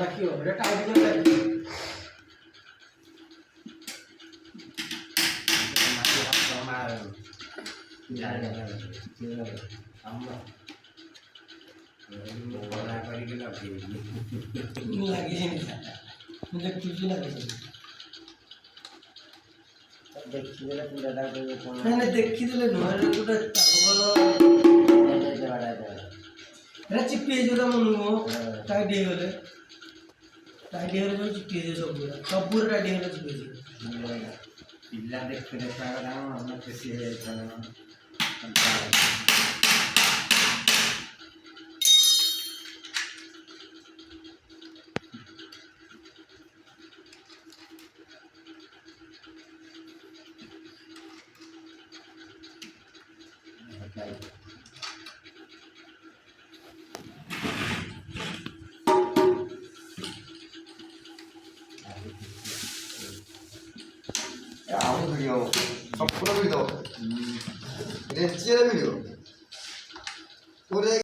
রাখিও এটা টাইট করে রাখি আমার আমরা লাগিয়ে मुझे कुछ लगे देखी दिले पुराटा देबे कोन ना देखी दिले नहर गोटे तागबल एरा चिपी जोरा मनु टाइट हे गले जो चिपी जे सब पूरा टाइट हे गले चिपी पिल्ला देख के देखा हम कैसे है 아무 소리요. 저 프로그램도. 이제 찌르비요. 올해